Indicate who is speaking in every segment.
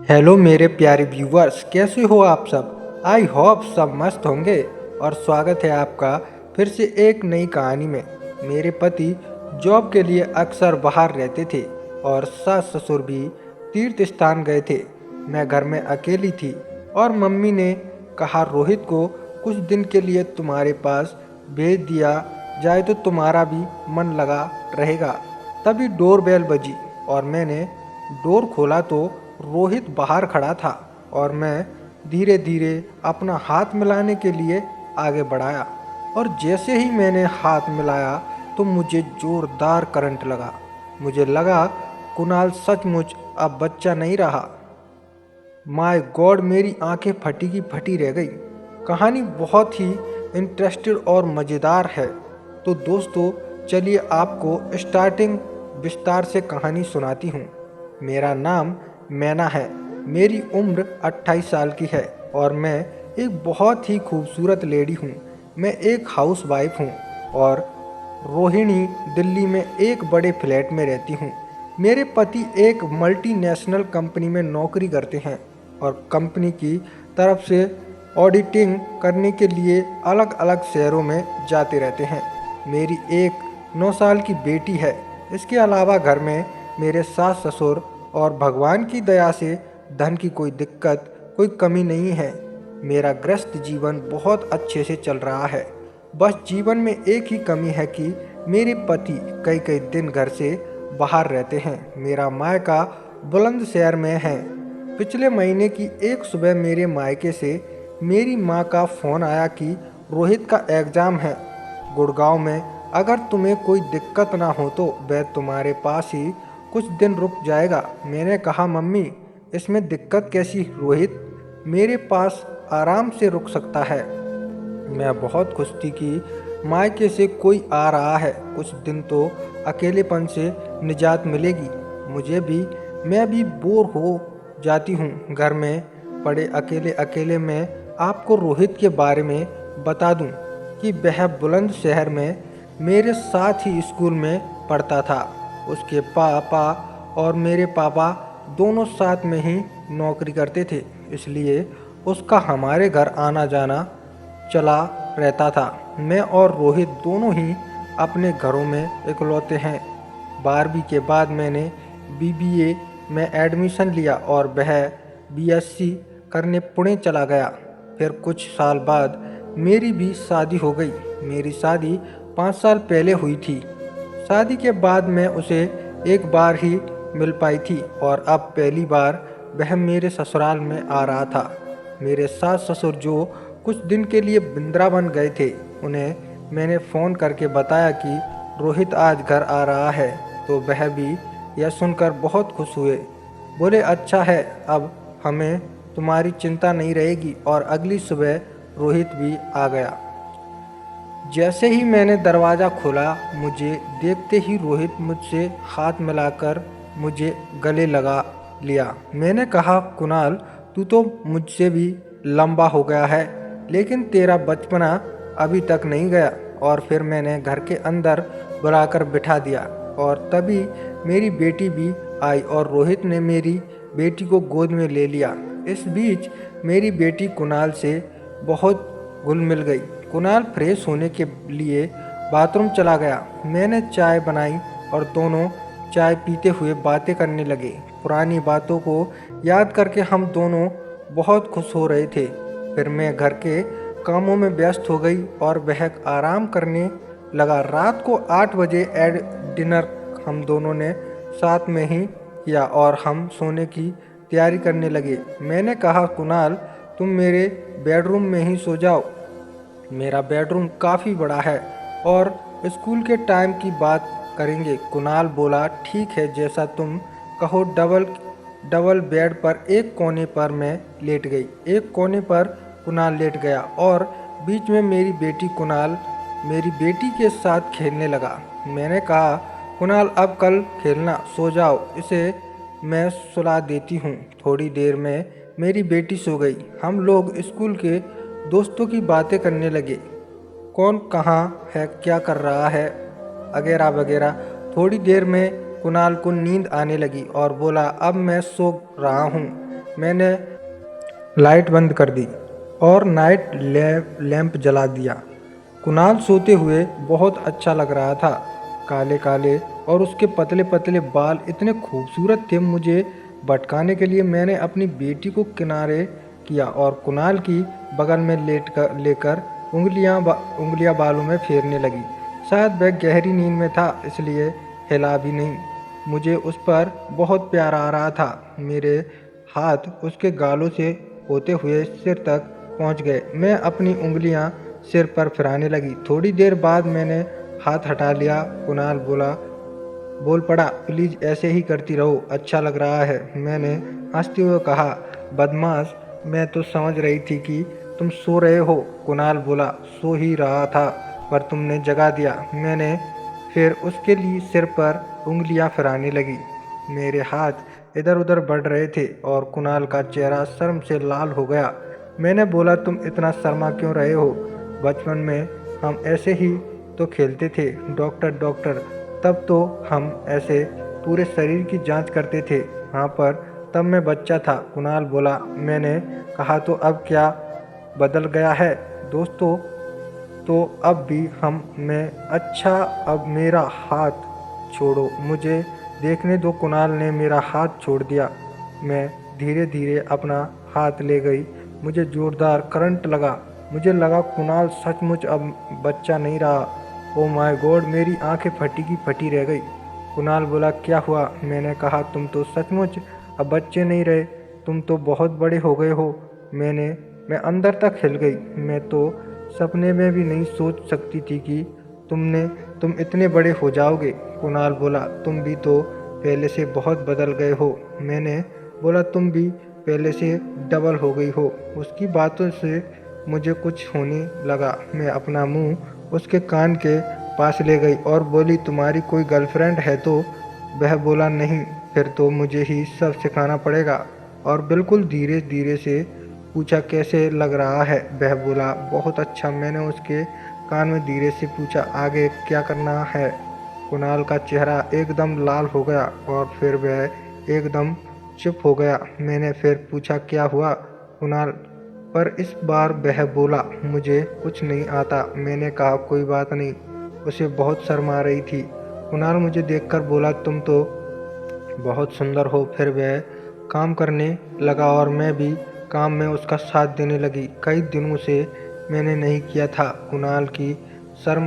Speaker 1: Hello मेरे प्यारे viewers, कैसे हो आप सब। आई होप सब मस्त होंगे और स्वागत है आपका फिर से एक नई कहानी में। मेरे पति जॉब के लिए अक्सर बाहर रहते थे और सास ससुर भी तीर्थ स्थान गए थे। मैं घर में अकेली थी और मम्मी ने कहा रोहित को कुछ दिन के लिए तुम्हारे पास भेज दिया जाए तो तुम्हारा भी मन लगा रहेगा। तभी डोरबेल बजी और मैंने डोर खोला तो रोहित बाहर खड़ा था और मैं धीरे धीरे अपना हाथ मिलाने के लिए आगे बढ़ाया और जैसे ही मैंने हाथ मिलाया तो मुझे जोरदार करंट लगा। मुझे लगा कुणाल सचमुच अब बच्चा नहीं रहा। माय गॉड, मेरी आंखें फटी की फटी रह गई। कहानी बहुत ही इंटरेस्टेड और मज़ेदार है। तो दोस्तों चलिए आपको स्टार्टिंग विस्तार से कहानी सुनाती हूँ। मेरा नाम मैना है, मेरी उम्र 28 साल की है और मैं एक बहुत ही खूबसूरत लेडी हूँ। मैं एक हाउस वाइफ हूँ और रोहिणी दिल्ली में एक बड़े फ्लैट में रहती हूँ। मेरे पति एक मल्टीनेशनल कंपनी में नौकरी करते हैं और कंपनी की तरफ से ऑडिटिंग करने के लिए अलग अलग शहरों में जाते रहते हैं। मेरी एक 9 साल की बेटी है। इसके अलावा घर में मेरे सास ससुर और भगवान की दया से धन की कोई दिक्कत कोई कमी नहीं है। मेरा गृहस्थ जीवन बहुत अच्छे से चल रहा है। बस जीवन में एक ही कमी है कि मेरे पति कई कई दिन घर से बाहर रहते हैं। मेरा मायका बुलंदशहर में है। पिछले महीने की एक सुबह मेरे मायके से मेरी माँ का फ़ोन आया कि रोहित का एग्ज़ाम है गुड़गांव में। अगर तुम्हें कोई दिक्कत ना हो तो वह तुम्हारे पास ही कुछ दिन रुक जाएगा। मैंने कहा मम्मी, इसमें दिक्कत कैसी, रोहित मेरे पास आराम से रुक सकता है। मैं बहुत खुश थी कि मायके से कोई आ रहा है। कुछ दिन तो अकेलेपन से निजात मिलेगी मुझे भी। मैं भी बोर हो जाती हूँ घर में पड़े अकेले अकेले। मैं आपको रोहित के बारे में बता दूँ कि वह बुलंदशहर में मेरे साथ ही स्कूल में पढ़ता था। उसके पापा और मेरे पापा दोनों साथ में ही नौकरी करते थे, इसलिए उसका हमारे घर आना जाना चला रहता था। मैं और रोहित दोनों ही अपने घरों में इकलौते हैं। 12वीं के बाद मैंने बीबीए में एडमिशन लिया और वह बीएससी करने पुणे चला गया। फिर कुछ साल बाद मेरी भी शादी हो गई। मेरी शादी 5 साल पहले हुई थी। शादी के बाद मैं उसे एक बार ही मिल पाई थी और अब पहली बार वह मेरे ससुराल में आ रहा था। मेरे सास ससुर जो कुछ दिन के लिए वृंदावन गए थे, उन्हें मैंने फ़ोन करके बताया कि रोहित आज घर आ रहा है, तो वह भी यह सुनकर बहुत खुश हुए। बोले अच्छा है, अब हमें तुम्हारी चिंता नहीं रहेगी। और अगली सुबह रोहित भी आ गया। जैसे ही मैंने दरवाज़ा खोला, मुझे देखते ही रोहित मुझसे हाथ मिलाकर मुझे गले लगा लिया। मैंने कहा कुणाल, तू तो मुझसे भी लंबा हो गया है, लेकिन तेरा बचपना अभी तक नहीं गया। और फिर मैंने घर के अंदर बुलाकर बिठा दिया और तभी मेरी बेटी भी आई और रोहित ने मेरी बेटी को गोद में ले लिया। इस बीच मेरी बेटी कुणाल से बहुत घुल मिल गई। कुणाल फ्रेश होने के लिए बाथरूम चला गया। मैंने चाय बनाई और दोनों चाय पीते हुए बातें करने लगे। पुरानी बातों को याद करके हम दोनों बहुत खुश हो रहे थे। फिर मैं घर के कामों में व्यस्त हो गई और वह आराम करने लगा। रात को 8 बजे डिनर हम दोनों ने साथ में ही किया और हम सोने की तैयारी करने लगे। मैंने कहा कुणाल, तुम मेरे बेडरूम में ही सो जाओ। मेरा बेडरूम काफ़ी बड़ा है और स्कूल के टाइम की बात करेंगे। कुणाल बोला ठीक है, जैसा तुम कहो। डबल बेड पर एक कोने पर मैं लेट गई। एक कोने पर कुणाल लेट गया और बीच में मेरी बेटी कुणाल मेरी बेटी के साथ खेलने लगा। मैंने कहा कुणाल, अब कल खेलना, सो जाओ, इसे मैं सुला देती हूँ। थोड़ी देर में मेरी बेटी सो गई। हम लोग स्कूल के दोस्तों की बातें करने लगे, कौन कहाँ है, क्या कर रहा है, वगैरह वगैरह। थोड़ी देर में कुणाल को नींद आने लगी और बोला अब मैं सो रहा हूँ। मैंने लाइट बंद कर दी और नाइट लैंप जला दिया। कुणाल सोते हुए बहुत अच्छा लग रहा था। काले काले और उसके पतले पतले बाल इतने खूबसूरत थे। मुझे भटकाने के लिए मैंने अपनी बेटी को किनारे किया और कुणाल की बगल में लेकर उंगलियां बालों में फेरने लगी। शायद वह गहरी नींद में था, इसलिए हिला भी नहीं। मुझे उस पर बहुत प्यार आ रहा था। मेरे हाथ उसके गालों से होते हुए सिर तक पहुंच गए। मैं अपनी उंगलियां सिर पर फिराने लगी। थोड़ी देर बाद मैंने हाथ हटा लिया। कुणाल बोल पड़ा, प्लीज ऐसे ही करती रहो, अच्छा लग रहा है। मैंने हंसते हुए कहा, बदमाश, मैं तो समझ रही थी कि तुम सो रहे हो। कुणाल बोला, सो ही रहा था पर तुमने जगा दिया। मैंने फिर उसके लिए सिर पर उंगलियां फिराने लगी। मेरे हाथ इधर उधर बढ़ रहे थे और कुणाल का चेहरा शर्म से लाल हो गया। मैंने बोला, तुम इतना शर्मा क्यों रहे हो? बचपन में हम ऐसे ही तो खेलते थे। डॉक्टर डॉक्टर, तब तो हम ऐसे पूरे शरीर की जांच करते थे। हाँ, पर तब मैं बच्चा था। कुणाल बोला। मैंने कहा, तो अब क्या बदल गया है दोस्तों? तो अब भी हम मैं अच्छा, अब मेरा हाथ छोड़ो, मुझे देखने दो। कुणाल ने मेरा हाथ छोड़ दिया। मैं धीरे धीरे अपना हाथ ले गई। मुझे जोरदार करंट लगा। मुझे लगा कुणाल सचमुच अब बच्चा नहीं रहा। ओ माय गॉड, मेरी आंखें फटी की फटी रह गई। कुणाल बोला, क्या हुआ? मैंने कहा, तुम तो सचमुच अब बच्चे नहीं रहे, तुम तो बहुत बड़े हो गए हो। मैं अंदर तक हिल गई। मैं तो सपने में भी नहीं सोच सकती थी कि तुम इतने बड़े हो जाओगे। कुणाल बोला, तुम भी तो पहले से बहुत बदल गए हो। मैंने बोला, तुम भी पहले से डबल हो गई हो। उसकी बातों से मुझे कुछ होने लगा। मैं अपना मुंह उसके कान के पास ले गई और बोली, तुम्हारी कोई गर्लफ्रेंड है तो? वह बोला, नहीं। फिर तो मुझे ही सब सिखाना पड़ेगा। और बिल्कुल धीरे धीरे से पूछा, कैसे लग रहा है? वह बोला, बहुत अच्छा। मैंने उसके कान में धीरे से पूछा, आगे क्या करना है? कुणाल का चेहरा एकदम लाल हो गया और फिर वह एकदम चुप हो गया। मैंने फिर पूछा, क्या हुआ कुणाल? पर इस बार वह बोला, मुझे कुछ नहीं आता। मैंने कहा, कोई बात नहीं। उसे बहुत शर्म आ रही थी। कुणाल मुझे देखकर बोला, तुम तो बहुत सुंदर हो। फिर वह काम करने लगा और मैं भी काम में उसका साथ देने लगी। कई दिनों से मैंने नहीं किया था। कुणाल की शर्म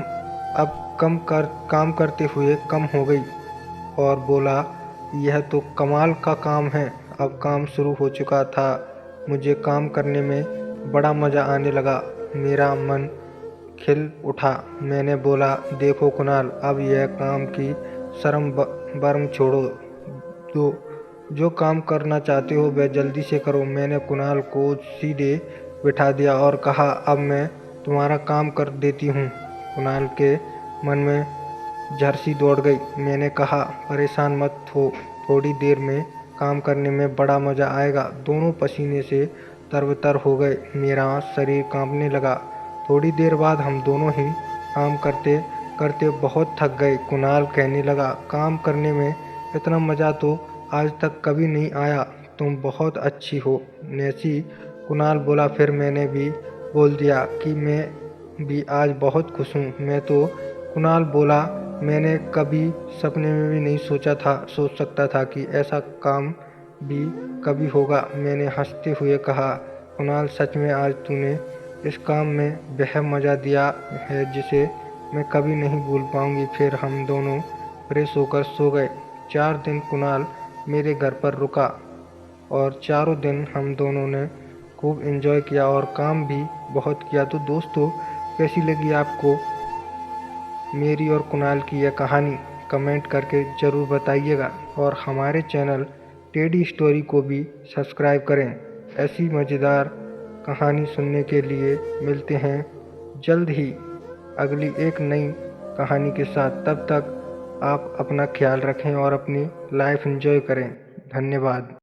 Speaker 1: अब काम करते हुए कम हो गई और बोला, यह तो कमाल का काम है। अब काम शुरू हो चुका था। मुझे काम करने में बड़ा मज़ा आने लगा। मेरा मन खिल उठा। मैंने बोला, देखो कुणाल, अब यह काम की शर्म बर्म छोड़ो। तो जो काम करना चाहते हो वह जल्दी से करो। मैंने कुणाल को सीधे बिठा दिया और कहा, अब मैं तुम्हारा काम कर देती हूँ। कुणाल के मन में झरसी दौड़ गई। मैंने कहा, परेशान मत हो, थोड़ी देर में काम करने में बड़ा मज़ा आएगा। दोनों पसीने से तरबतर हो गए। मेरा शरीर कांपने लगा। थोड़ी देर बाद हम दोनों ही काम करते करते बहुत थक गए। कुणाल कहने लगा, काम करने में इतना मज़ा तो आज तक कभी नहीं आया। तुम बहुत अच्छी हो नैसी। कुणाल बोला। फिर मैंने भी बोल दिया कि मैं भी आज बहुत खुश हूँ। मैं तो कुणाल बोला, मैंने कभी सपने में भी नहीं सोच सकता था कि ऐसा काम भी कभी होगा। मैंने हंसते हुए कहा, कुणाल, सच में आज तूने इस काम में वह मज़ा दिया है जिसे मैं कभी नहीं भूल पाऊंगी। फिर हम दोनों फ्रेश होकर सो गए। 4 दिन कुणाल मेरे घर पर रुका और चारों दिन हम दोनों ने खूब एंजॉय किया और काम भी बहुत किया। तो दोस्तों, कैसी लगी आपको मेरी और कुणाल की यह कहानी? कमेंट करके ज़रूर बताइएगा और हमारे चैनल टेडी स्टोरी को भी सब्सक्राइब करें। ऐसी मज़ेदार कहानी सुनने के लिए मिलते हैं जल्द ही अगली एक नई कहानी के साथ। तब तक आप अपना ख्याल रखें और अपनी लाइफ एंजॉय करें। धन्यवाद।